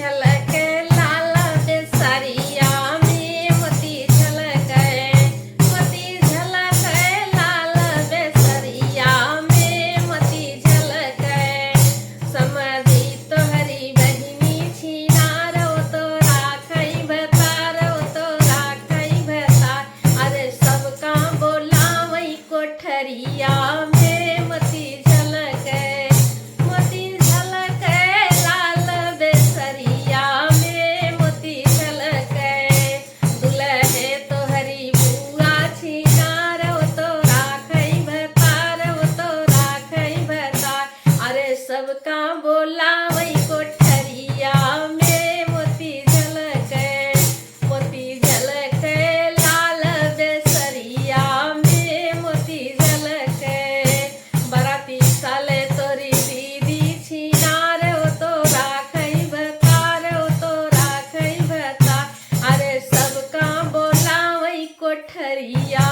झलके लाल बेसरिया में मोती झलके लाल बेसरिया में मोती झलके समझी तोहरी बहिनी छिनारो तो राखई भतार अरे सबका बोलावई कोठरिया में मोती झलके लाल बेसरिया में मोती झलके दुल्हे तोहरी बुआ छिनारो तो राखई भतार अरे सबका बोलावई कोठरिया में मोती झलके लाल बेसरिया में मोती झलके बराती साले तोरी दीदी छिनारो तो राखई भतार अरे सबका बोलावई कोठरिया